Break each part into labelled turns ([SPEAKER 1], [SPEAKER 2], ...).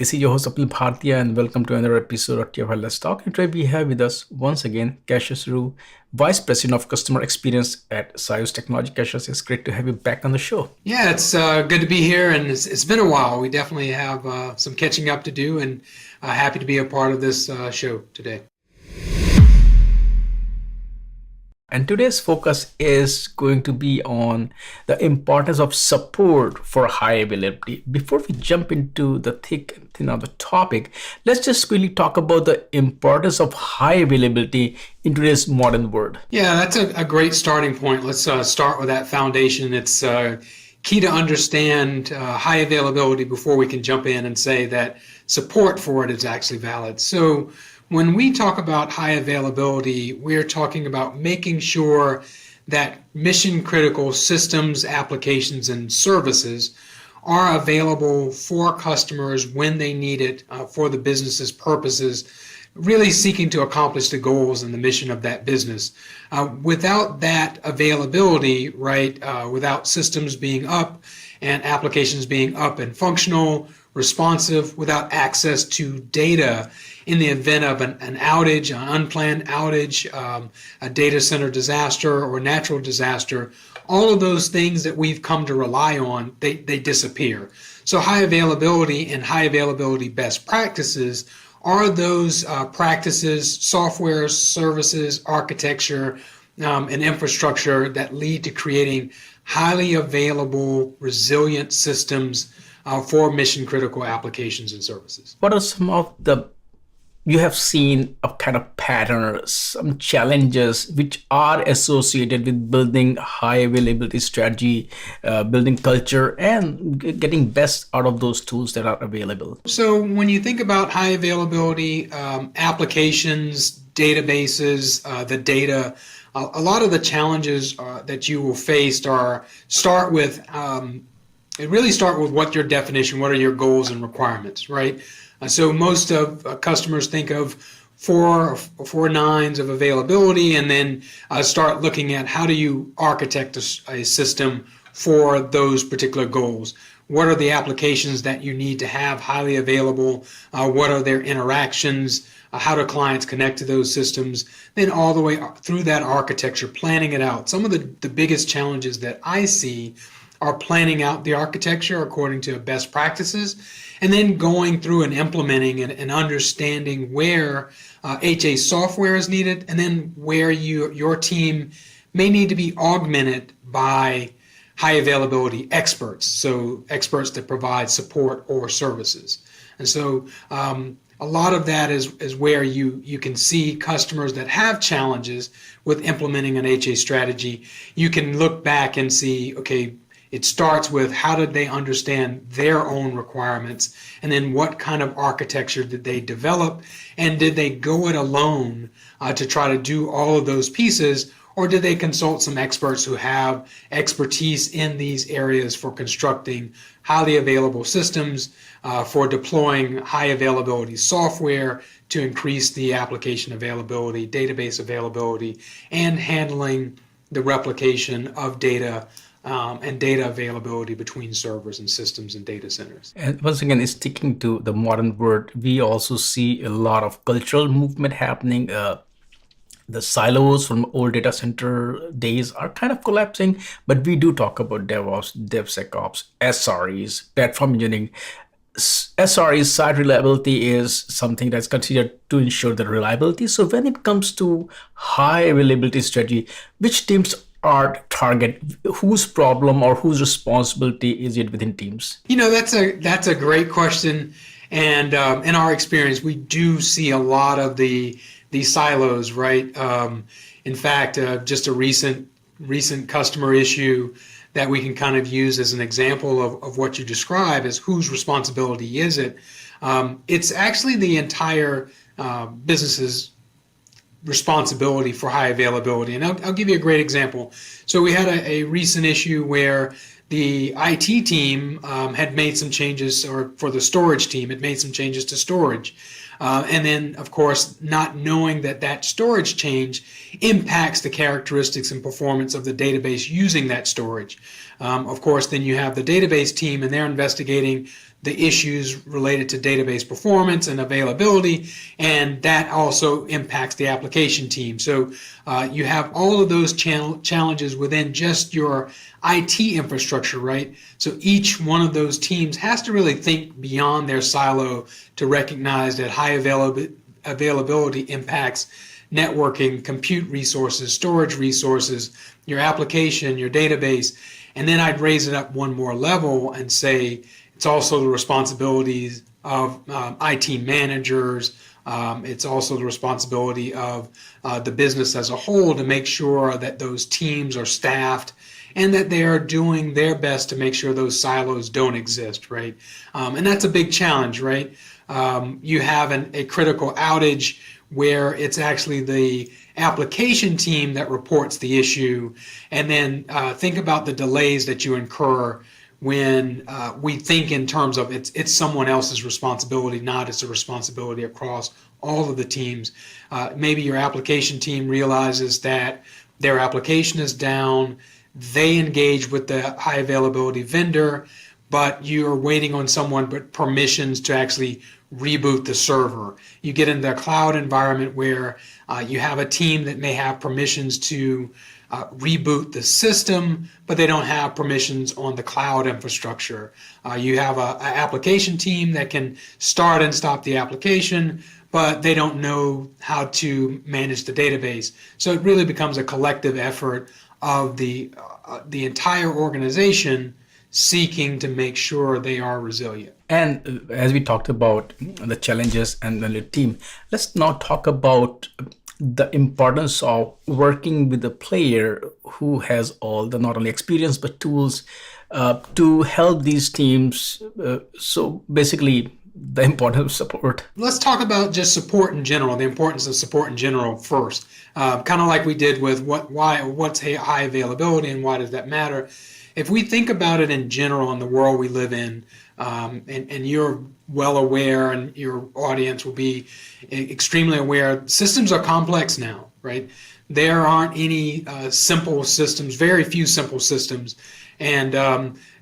[SPEAKER 1] This is your host Apil Bhartia and welcome to another episode of TFL Let's Talk. And today we have with us once again Cassius Rhue, Vice President of Customer Experience at SIOS Technology. Cassius, it's great to have you back on the show.
[SPEAKER 2] Yeah, it's good to be here, and it's been a while. We definitely have some catching up to do, and happy to be a part of this show today.
[SPEAKER 1] And today's focus is going to be on the importance of support for high availability. Before we jump into the thick and thin of the topic, let's just really talk about the importance of high availability in today's modern world.
[SPEAKER 2] Yeah, that's a great starting point. Let's start with that foundation. It's key to understand high availability before we can jump in and say that support for it is actually valid. So when we talk about high availability, we're talking about making sure that mission critical systems, applications, and services are available for customers when they need it for the business's purposes, really seeking to accomplish the goals and the mission of that business. Without that availability, without systems being up and applications being up and functional, responsive, without access to data in the event of an outage, an unplanned outage, a data center disaster or natural disaster, all of those things that we've come to rely on, they disappear. So high availability and high availability best practices are those practices, software, services, architecture, and infrastructure that lead to creating highly available, resilient systems for mission critical applications and services.
[SPEAKER 1] What are some of the you have seen a kind of patterns, some challenges which are associated with building high availability strategy, building culture, and getting best out of those tools that are available?
[SPEAKER 2] So when you think about high availability applications, databases, the data, a lot of the challenges that you will face start with what your definition, what are your goals and requirements, right? So most of customers think of four nines of availability and then start looking at how do you architect a system for those particular goals. What are the applications that you need to have highly available? What are their interactions? How do clients connect to those systems? Then all the way through that architecture, planning it out. Some of the biggest challenges that I see are planning out the architecture according to best practices, and then going through and implementing and understanding where HA software is needed, and then where your team may need to be augmented by high availability experts, so experts that provide support or services. And so a lot of that is where you can see customers that have challenges with implementing an HA strategy. You can look back and see, okay, it starts with how did they understand their own requirements, and then what kind of architecture did they develop, and did they go it alone to try to do all of those pieces, or did they consult some experts who have expertise in these areas for constructing highly available systems, for deploying high availability software to increase the application availability, database availability, and handling the replication of data and data availability between servers and systems and data centers.
[SPEAKER 1] And once again, sticking to the modern world, we also see a lot of cultural movement happening. The silos from old data center days are kind of collapsing, but we do talk about DevOps, DevSecOps, SREs, platform engineering. SREs, site reliability, is something that's considered to ensure the reliability. So when it comes to high availability strategy, which teams are target, whose problem or whose responsibility is it within teams?
[SPEAKER 2] That's a great question, and in our experience, we do see a lot of these silos, right? In fact, just a recent customer issue that we can kind of use as an example of what you describe as whose responsibility is it. It's actually the entire business's responsibility for high availability. And I'll give you a great example. So we had a recent issue where the IT team had made some changes, or for the storage team, it made some changes to storage. And then, of course, not knowing that storage change impacts the characteristics and performance of the database using that storage. Of course, then you have the database team, and they're investigating the issues related to database performance and availability, and that also impacts the application team. So you have all of those challenges within just your IT infrastructure, right? So each one of those teams has to really think beyond their silo to recognize that high availability impacts networking, compute resources, storage resources, your application, your database. And then I'd raise it up one more level and say it's also the responsibilities of IT managers. It's also the responsibility of the business as a whole to make sure that those teams are staffed and that they are doing their best to make sure those silos don't exist, right? And that's a big challenge, right? You have a critical outage where it's actually the application team that reports the issue, and then think about the delays that you incur when we think in terms of it's someone else's responsibility, not it's a responsibility across all of the teams. Maybe your application team realizes that their application is down, they engage with the high availability vendor, but you're waiting on someone with permissions to actually reboot the server. You get into a cloud environment where you have a team that may have permissions to reboot the system, but they don't have permissions on the cloud infrastructure. You have an application team that can start and stop the application, but they don't know how to manage the database. So it really becomes a collective effort of the entire organization seeking to make sure they are resilient.
[SPEAKER 1] And as we talked about the challenges and the team, let's now talk about the importance of working with a player who has all the not only experience but tools to help these teams. So basically, the importance of support.
[SPEAKER 2] Let's talk about just support in general, the importance of support in general first. Kind of like we did with what's high availability and why does that matter. If we think about it in general in the world we live in, and you're well aware and your audience will be extremely aware, systems are complex now, right? There aren't any simple systems, very few simple systems. And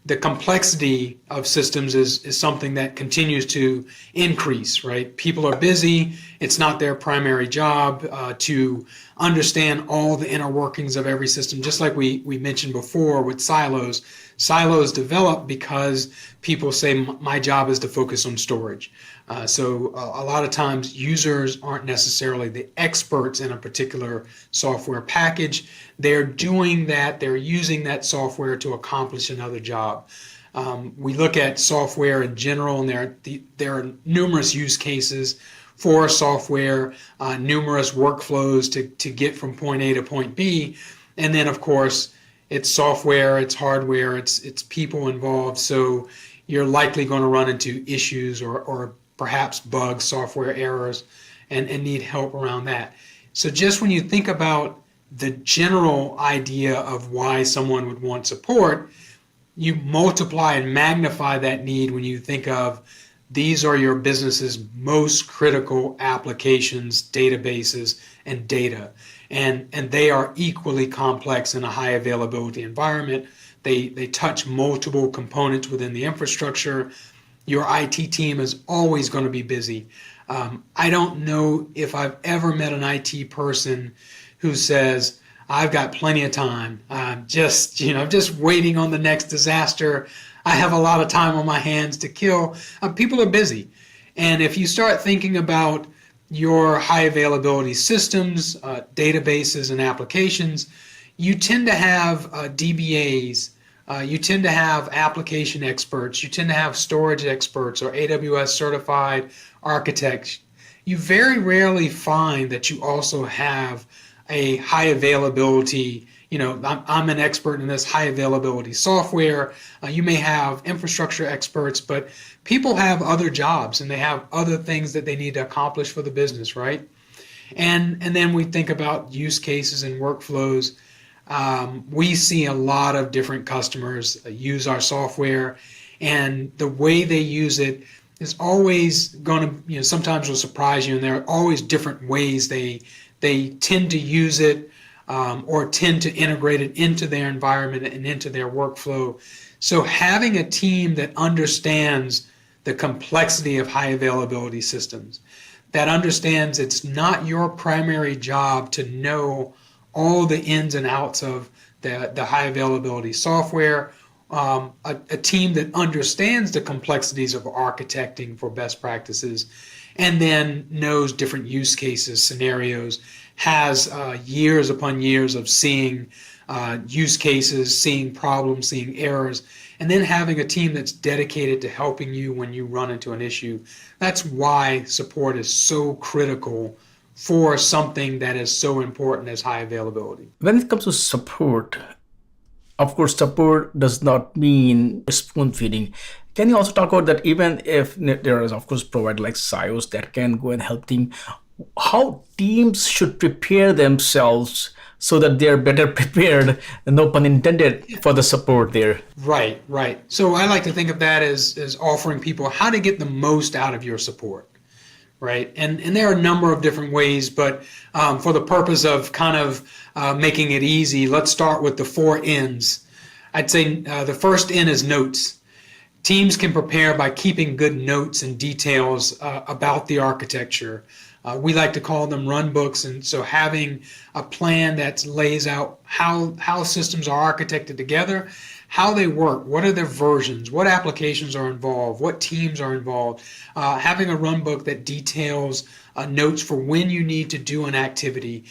[SPEAKER 2] the complexity of systems is something that continues to increase, right? People are busy. It's not their primary job to understand all the inner workings of every system. Just like we mentioned before with silos. Silos develop because people say, my job is to focus on storage. So a lot of times users aren't necessarily the experts in a particular software package. They're doing that, they're using that software to accomplish another job. We look at software in general, and there are numerous use cases for software, numerous workflows to get from point A to point B. And then, of course, it's software, it's hardware, it's people involved. So you're likely going to run into issues or perhaps bugs, software errors, and need help around that. So just when you think about the general idea of why someone would want support, you multiply and magnify that need when you think of these are your business's most critical applications, databases, and data. And they are equally complex in a high availability environment. They touch multiple components within the infrastructure. Your IT team is always going to be busy. I don't know if I've ever met an IT person who says, I've got plenty of time. Just waiting on the next disaster. I have a lot of time on my hands to kill. People are busy. And if you start thinking about your high availability systems, databases, and applications, you tend to have DBAs, you tend to have application experts, you tend to have storage experts or AWS certified architects. You very rarely find that you also have a high availability, I'm an expert in this high availability software. You may have infrastructure experts, but people have other jobs and they have other things that they need to accomplish for the business, right? And then we think about use cases and workflows. We see a lot of different customers use our software, and the way they use it is always going to, sometimes will surprise you, and there are always different ways they tend to use it or tend to integrate it into their environment and into their workflow. So having a team that understands the complexity of high availability systems, that understands it's not your primary job to know all the ins and outs of the high availability software. A team that understands the complexities of architecting for best practices and then knows different use cases, scenarios, has years upon years of seeing use cases, seeing problems, seeing errors, and then having a team that's dedicated to helping you when you run into an issue. That's why support is so critical for something that is so important as high availability.
[SPEAKER 1] When it comes to support, of course, support does not mean spoon feeding. Can you also talk about that? Even if there is, of course, provider like SIOS that can go and help team, how teams should prepare themselves so that they're better prepared, no pun intended, for the support there.
[SPEAKER 2] Right, right. So I like to think of that as offering people how to get the most out of your support, right? And there are a number of different ways, but for the purpose of kind of making it easy, let's start with the 4 N's. I'd say the first N is notes. Teams can prepare by keeping good notes and details about the architecture. We like to call them run books, and so having a plan that lays out how systems are architected together, how they work, what are their versions, what applications are involved, what teams are involved, having a run book that details notes for when you need to do an activity.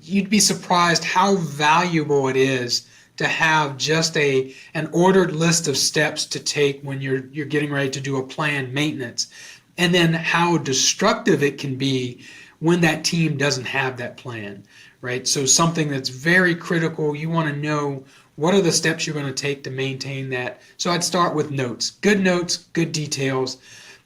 [SPEAKER 2] You'd be surprised how valuable it is to have just an ordered list of steps to take when you're getting ready to do a planned maintenance, and then how destructive it can be when that team doesn't have that plan, right? So something that's very critical, you want to know what are the steps you're going to take to maintain that. So I'd start with notes, good details.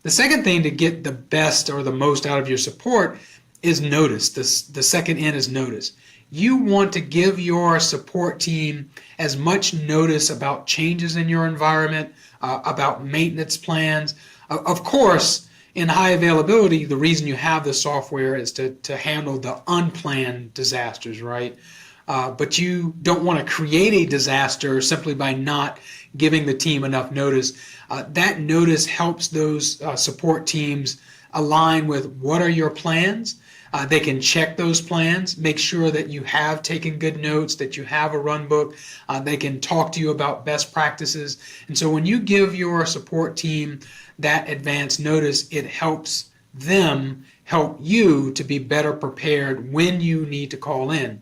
[SPEAKER 2] The second thing to get the best or the most out of your support is notice. The second N is notice. You want to give your support team as much notice about changes in your environment, about maintenance plans. Of course, in high availability, the reason you have the software is to handle the unplanned disasters, right? But you don't want to create a disaster simply by not giving the team enough notice. That notice helps those support teams align with what are your plans. They can check those plans, make sure that you have taken good notes, that you have a run book. They can talk to you about best practices. And so when you give your support team that advance notice, it helps them help you to be better prepared when you need to call in.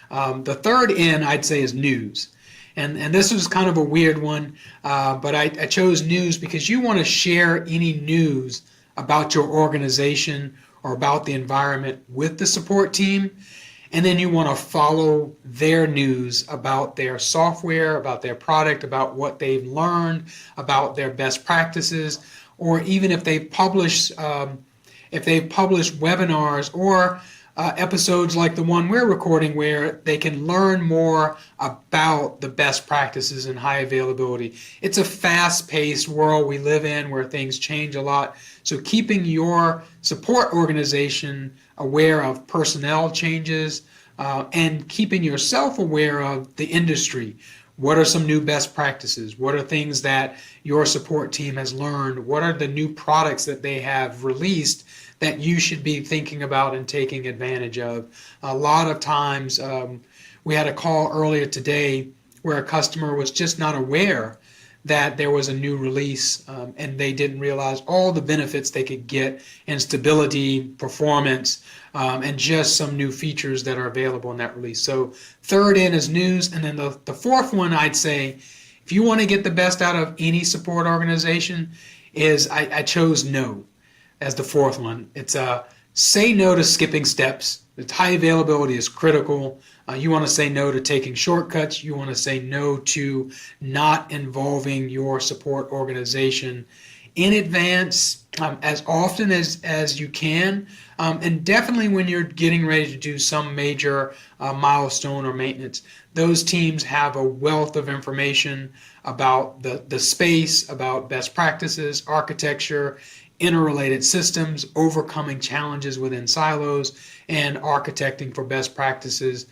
[SPEAKER 2] The third N, I'd say, is news. And this was kind of a weird one, but I chose news because you want to share any news about your organization or about the environment with the support team, and then you want to follow their news about their software, about their product, about what they've learned, about their best practices, or even if they publish webinars or episodes like the one we're recording where they can learn more about the best practices in high availability. It's a fast-paced world we live in where things change a lot. So keeping your support organization aware of personnel changes and keeping yourself aware of the industry. What are some new best practices? What are things that your support team has learned? What are the new products that they have released that you should be thinking about and taking advantage of? A lot of times, we had a call earlier today where a customer was just not aware that there was a new release, and they didn't realize all the benefits they could get in stability, performance, and just some new features that are available in that release. So third N is news. And then the fourth one, I'd say, if you want to get the best out of any support organization, is I chose no as the fourth one. It's say no to skipping steps. The high availability is critical. You want to say no to taking shortcuts. You want to say no to not involving your support organization in advance as often as you can. And definitely when you're getting ready to do some major milestone or maintenance. Those teams have a wealth of information about the space, about best practices, architecture, interrelated systems, overcoming challenges within silos, and architecting for best practices.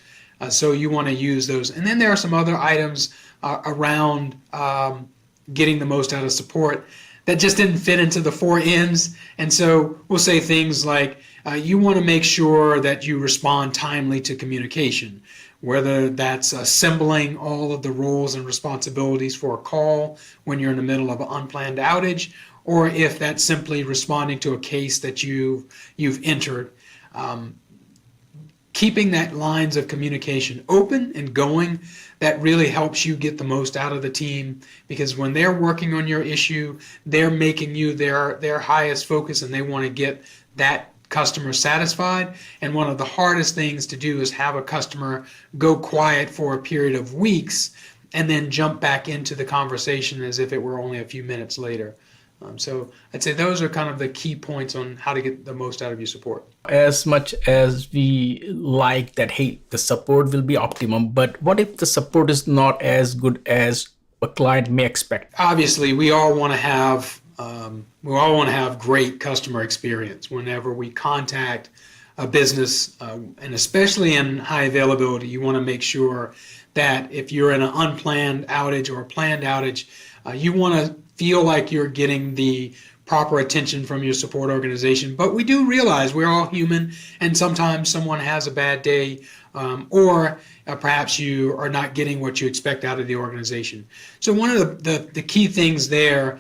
[SPEAKER 2] So you want to use those. And then there are some other items around getting the most out of support that just didn't fit into the four N's. And so we'll say things like, you want to make sure that you respond timely to communication, whether that's assembling all of the roles and responsibilities for a call when you're in the middle of an unplanned outage, or if that's simply responding to a case that you've entered. Keeping that lines of communication open and going, that really helps you get the most out of the team, because when they're working on your issue, they're making you their highest focus, and they want to get that customer satisfied. And one of the hardest things to do is have a customer go quiet for a period of weeks and then jump back into the conversation as if it were only a few minutes later. So I'd say those are kind of the key points on how to get the most out of your support.
[SPEAKER 1] As much as we like that, hey, the support will be optimum, but what if the support is not as good as a client may expect?
[SPEAKER 2] Obviously, we all want to have great customer experience whenever we contact a business, and especially in high availability. You want to make sure that if you're in an unplanned outage or a planned outage, you want to feel like you're getting the proper attention from your support organization. But we do realize we're all human, and sometimes someone has a bad day, or perhaps you are not getting what you expect out of the organization. So one of the key things there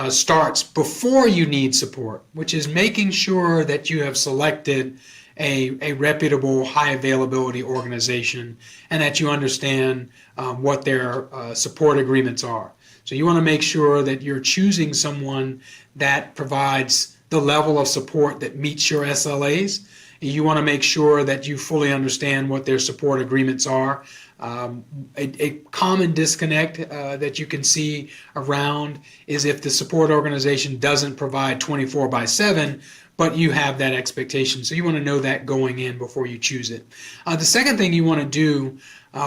[SPEAKER 2] starts before you need support, which is making sure that you have selected a reputable, high availability organization, and that you understand what their support agreements are. So you want to make sure that you're choosing someone that provides the level of support that meets your SLAs. You want to make sure that you fully understand what their support agreements are. A common disconnect that you can see around is if the support organization doesn't provide 24/7, but you have that expectation. So you want to know that going in before you choose it. The second thing you want to do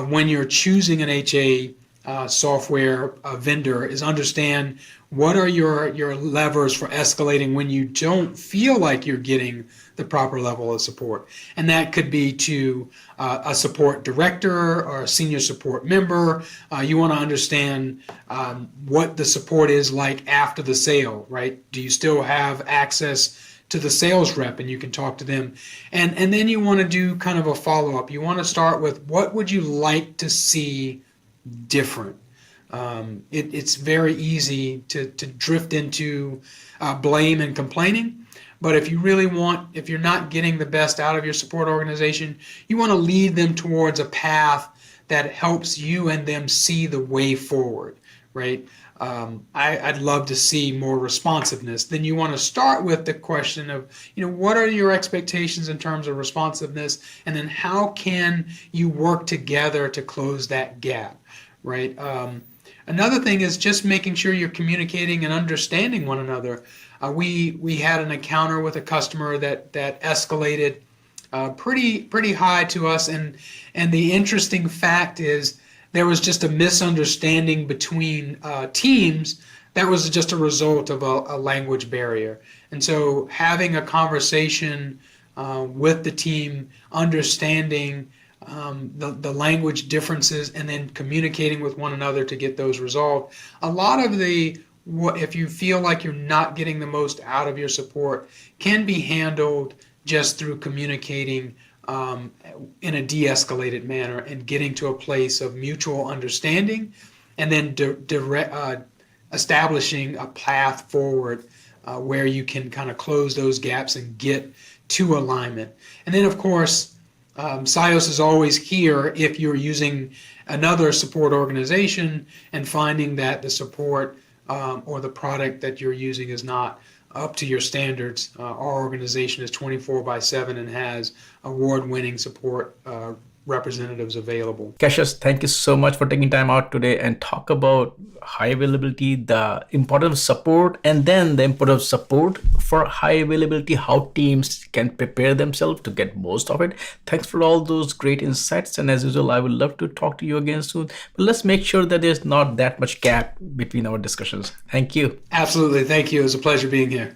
[SPEAKER 2] when you're choosing an HA software vendor is understand what are your levers for escalating when you don't feel like you're getting the proper level of support. And that could be to a support director or a senior support member. You want to understand what the support is like after the sale, right? Do you still have access to the sales rep and you can talk to them? And then you want to do kind of a follow-up. You want to start with, what would you like to see different? It's very easy to drift into blame and complaining. But if you're not getting the best out of your support organization, you want to lead them towards a path that helps you and them see the way forward, right? I'd love to see more responsiveness. Then you want to start with the question of, what are your expectations in terms of responsiveness, and then how can you work together to close that gap, right? Another thing is just making sure you're communicating and understanding one another. We had an encounter with a customer that escalated pretty high to us, and the interesting fact is there was just a misunderstanding between teams that was just a result of a language barrier. And so having a conversation with the team, understanding the language differences, and then communicating with one another to get those resolved. A lot of if you feel like you're not getting the most out of your support, can be handled just through communicating in a de-escalated manner and getting to a place of mutual understanding, and then establishing a path forward where you can kind of close those gaps and get to alignment. And then, of course, SIOS is always here if you're using another support organization and finding that the support or the product that you're using is not up to your standards. Our organization is 24/7 and has award-winning support representatives available.
[SPEAKER 1] Cassius, thank you so much for taking time out today and talk about high availability, the importance of support, and then the importance of support for high availability, how teams can prepare themselves to get most of it. Thanks for all those great insights. And as usual, I would love to talk to you again soon. But let's make sure that there's not that much gap between our discussions. Thank you.
[SPEAKER 2] Absolutely. Thank you. It was a pleasure being here.